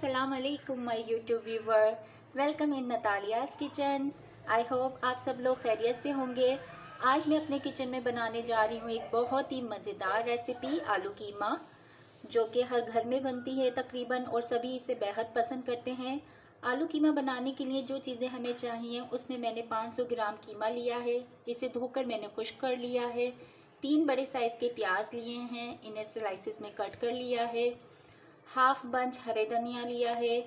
अस्सलाम वालेकुम my YouTube viewer, welcome in Natalia's kitchen. I hope आप सब लोग खैरियत से होंगे। आज मैं अपने किचन में बनाने जा रही हूँ एक बहुत ही मज़ेदार रेसिपी आलू कीमा, जो कि हर घर में बनती है तकरीबन और सभी इसे बेहद पसंद करते हैं। आलू कीमा बनाने के लिए जो चीज़ें हमें चाहिए उसमें मैंने 500 ग्राम कीमा लिया है। इसे धोकर मैंने खुश्क कर लिया है। 3 बड़े साइज़ के प्याज लिए हैं, इन्हें स्लाइसिस में कट कर लिया है। हाफ बंच हरे धनिया लिया है।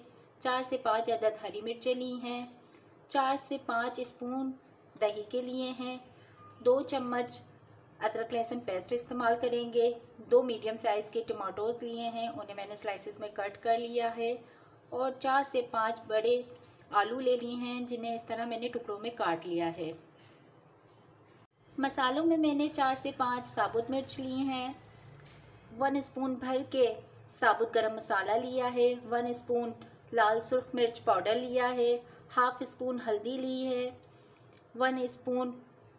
4 से 5 अदद हरी मिर्चें ली हैं। 4 से 5 स्पून दही के लिए हैं। 2 चम्मच अदरक लहसुन पेस्ट इस्तेमाल करेंगे। 2 मीडियम साइज़ के टमाटोज़ लिए हैं, उन्हें मैंने स्लाइसिस में कट कर लिया है। और 4 से 5 बड़े आलू ले लिए हैं, जिन्हें इस तरह मैंने टुकड़ों में काट लिया है। मसालों में मैंने 4 से 5 साबुत मिर्च लिए हैं। 1 स्पून भर के साबुत गरम मसाला लिया है। 1 स्पून लाल सुर्ख मिर्च पाउडर लिया है। हाफ स्पून हल्दी ली है। 1 स्पून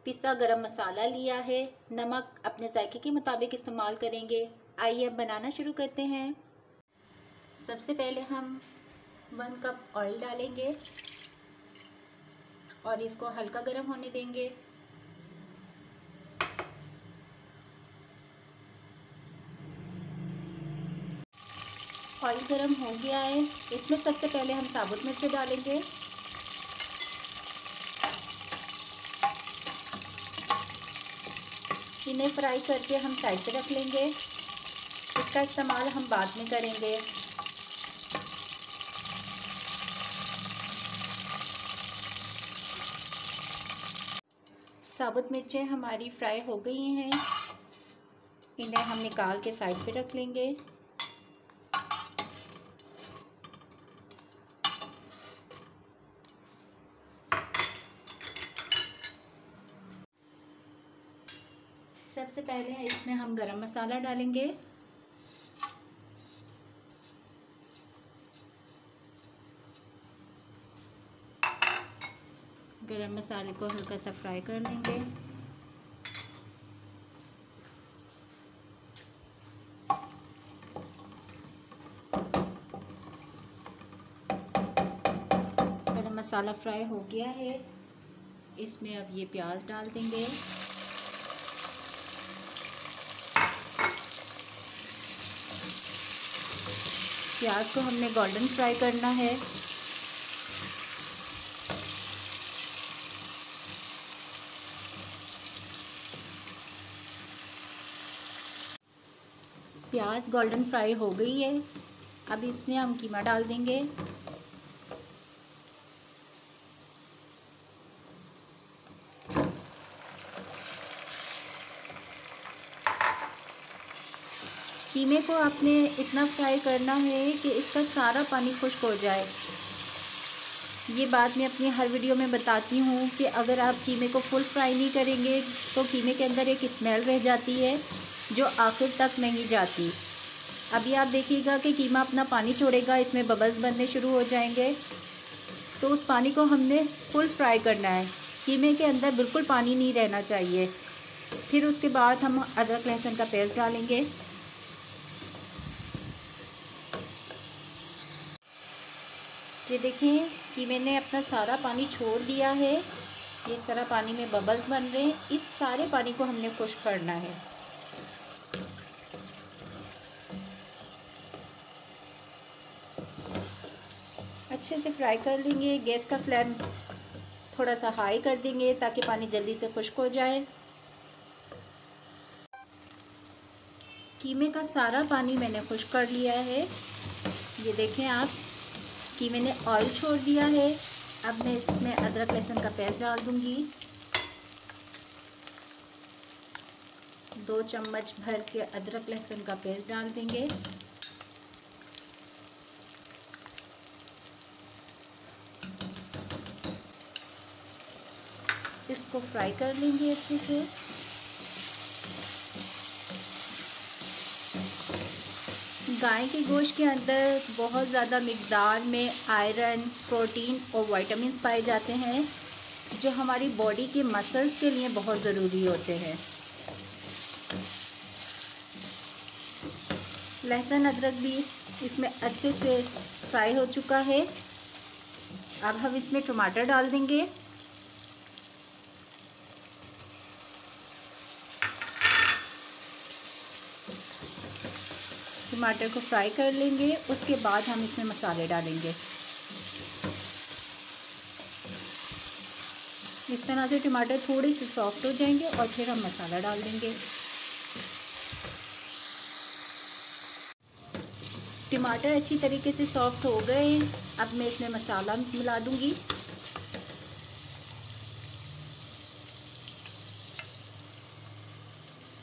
पिसा गरम मसाला लिया है। नमक अपने जायके के मुताबिक इस्तेमाल करेंगे। आइए अब बनाना शुरू करते हैं। सबसे पहले हम 1 कप ऑयल डालेंगे और इसको हल्का गर्म होने देंगे। ऑयल गरम हो गया है, इसमें सबसे पहले हम साबुत मिर्च डालेंगे। इन्हें फ्राई करके हम साइड पे रख लेंगे। इसका इस्तेमाल हम बाद में करेंगे। साबुत मिर्चें हमारी फ्राई हो गई हैं, इन्हें हम निकाल के साइड पे रख लेंगे। सबसे पहले इसमें हम गरम मसाला डालेंगे। गरम मसाले को हल्का सा फ्राई कर लेंगे। गरम मसाला फ्राई हो गया है, इसमें अब ये प्याज डाल देंगे। प्याज को हमने गोल्डन फ्राई करना है। प्याज गोल्डन फ्राई हो गई है, अब इसमें हम कीमा डाल देंगे। कीमे को आपने इतना फ्राई करना है कि इसका सारा पानी खुश्क हो जाए। ये बात मैं अपनी हर वीडियो में बताती हूँ कि अगर आप कीमे को फुल फ्राई नहीं करेंगे तो कीमे के अंदर एक स्मेल रह जाती है जो आखिर तक नहीं जाती। अभी आप देखिएगा कि कीमा अपना पानी छोड़ेगा, इसमें बबल्स बनने शुरू हो जाएंगे। तो उस पानी को हमने फुल फ्राई करना है। कीमे के अंदर बिल्कुल पानी नहीं रहना चाहिए। फिर उसके बाद हम अदरक लहसुन का पेस्ट डालेंगे। ये देखें कि मैंने अपना सारा पानी छोड़ दिया है। इस तरह पानी में बबल्स बन रहे हैं। इस सारे पानी को हमने खुश्क करना है। अच्छे से फ्राई कर लेंगे। गैस का फ्लेम थोड़ा सा हाई कर देंगे ताकि पानी जल्दी से खुश्क हो जाए। कीमे का सारा पानी मैंने खुश्क कर लिया है। ये देखें आप कि मैंने ऑयल छोड़ दिया है। अब मैं इसमें अदरक लहसुन का पेस्ट डाल दूंगी। 2 चम्मच भर के अदरक लहसुन का पेस्ट डाल देंगे। इसको फ्राई कर लेंगे अच्छे से। गाय के गोश्त के अंदर बहुत ज़्यादा मिक़दार में आयरन, प्रोटीन और विटामिन पाए जाते हैं, जो हमारी बॉडी के मसल्स के लिए बहुत ज़रूरी होते हैं। लहसुन अदरक भी इसमें अच्छे से फ्राई हो चुका है। अब हम इसमें टमाटर डाल देंगे। टमाटर को फ्राई कर लेंगे, उसके बाद हम इसमें मसाले डालेंगे। इस तरह से टमाटर थोड़े से सॉफ्ट हो जाएंगे और फिर हम मसाला डाल देंगे। टमाटर अच्छी तरीके से सॉफ्ट हो गए हैं। अब मैं इसमें मसाला मिला दूंगी।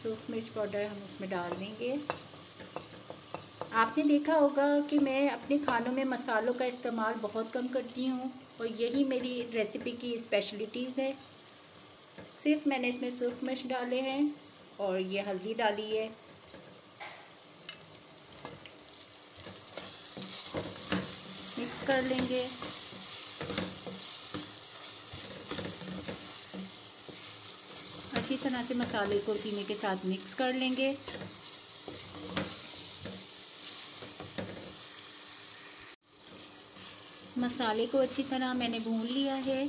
सूखा मिर्च पाउडर हम इसमें डाल देंगे। आपने देखा होगा कि मैं अपने खानों में मसालों का इस्तेमाल बहुत कम करती हूँ और यही मेरी रेसिपी की स्पेशलिटीज़ है। सिर्फ मैंने इसमें सूखा मिर्च डाले हैं और ये हल्दी डाली है। मिक्स कर लेंगे। अच्छी तरह से मसाले को कीमे के साथ मिक्स कर लेंगे। मसाले को अच्छी तरह मैंने भून लिया है।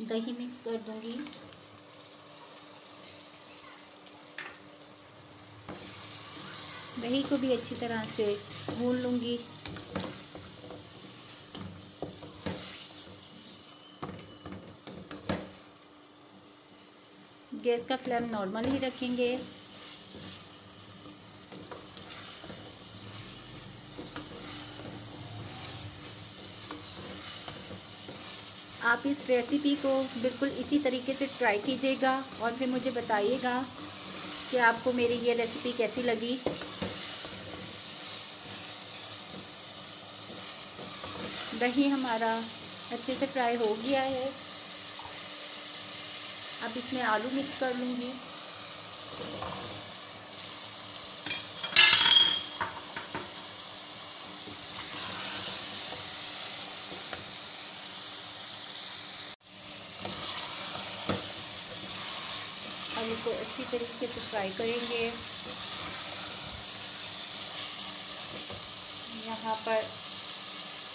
दही मिक्स कर दूंगी। दही को भी अच्छी तरह से भून लूंगी। गैस का फ्लेम नॉर्मल ही रखेंगे। आप इस रेसिपी को बिल्कुल इसी तरीके से ट्राई कीजिएगा और फिर मुझे बताइएगा कि आपको मेरी ये रेसिपी कैसी लगी। दही हमारा अच्छे से फ्राई हो गया है। अब इसमें आलू मिक्स कर लूँगी। आलू को अच्छी तरीके से फ्राई करेंगे। यहाँ पर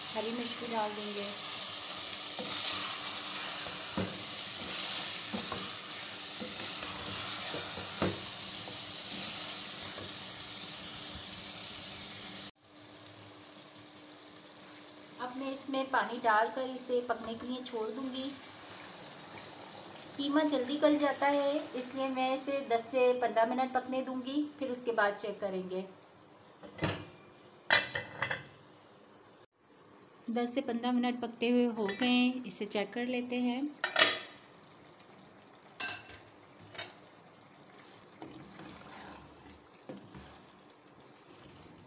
हरी मिर्च भी डाल देंगे। अब मैं इसमें पानी डालकर इसे पकने के लिए छोड़ दूंगी। कीमा जल्दी गल जाता है, इसलिए मैं इसे 10 से 15 मिनट पकने दूंगी, फिर उसके बाद चेक करेंगे। 10 से 15 मिनट पकते हुए हो गए हैं, इसे चेक कर लेते हैं।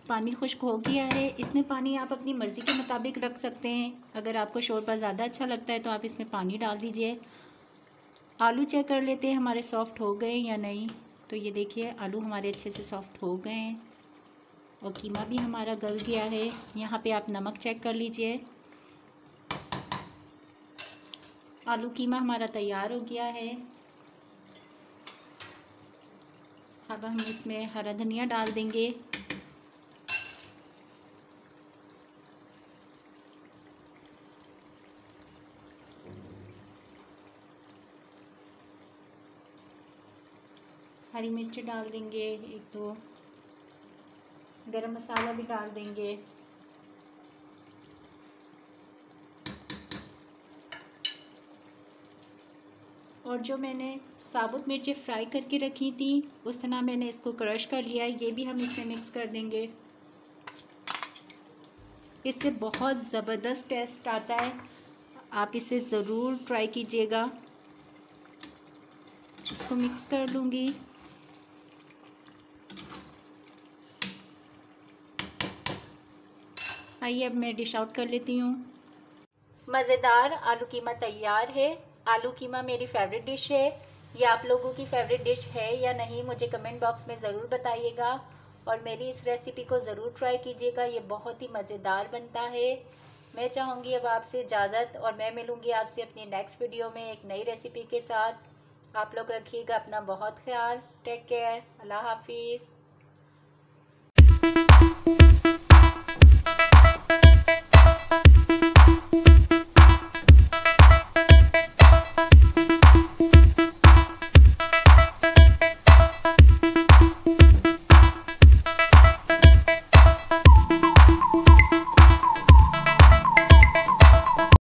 पानी खुश्क हो गया है। इसमें पानी आप अपनी मर्ज़ी के मुताबिक रख सकते हैं। अगर आपको शोरबा ज़्यादा अच्छा लगता है तो आप इसमें पानी डाल दीजिए। आलू चेक कर लेते हैं हमारे सॉफ़्ट हो गए या नहीं। तो ये देखिए आलू हमारे अच्छे से सॉफ़्ट हो गए हैं और कीमा भी हमारा गल गया है। यहाँ पे आप नमक चेक कर लीजिए। आलू कीमा हमारा तैयार हो गया है। अब हम इसमें हरा धनिया डाल देंगे। हरी मिर्च डाल देंगे, 1-2 गरम मसाला भी डाल देंगे। और जो मैंने साबुत मिर्चें फ्राई करके रखी थी उस तरह मैंने इसको क्रश कर लिया है, ये भी हम इसमें मिक्स कर देंगे। इससे बहुत ज़बरदस्त टेस्ट आता है, आप इसे ज़रूर ट्राई कीजिएगा। इसको मिक्स कर लूँगी। आइए अब मैं डिश आउट कर लेती हूँ। मज़ेदार आलू कीमा तैयार है। आलू कीमा मेरी फेवरेट डिश है। ये आप लोगों की फेवरेट डिश है या नहीं मुझे कमेंट बॉक्स में ज़रूर बताइएगा और मेरी इस रेसिपी को ज़रूर ट्राई कीजिएगा। ये बहुत ही मज़ेदार बनता है। मैं चाहूँगी अब आपसे इजाज़त और मैं मिलूँगी आपसे अपनी नेक्स्ट वीडियो में एक नई रेसिपी के साथ। आप लोग रखिएगा अपना बहुत ख्याल। Take care. अल्लाह हाफिज़।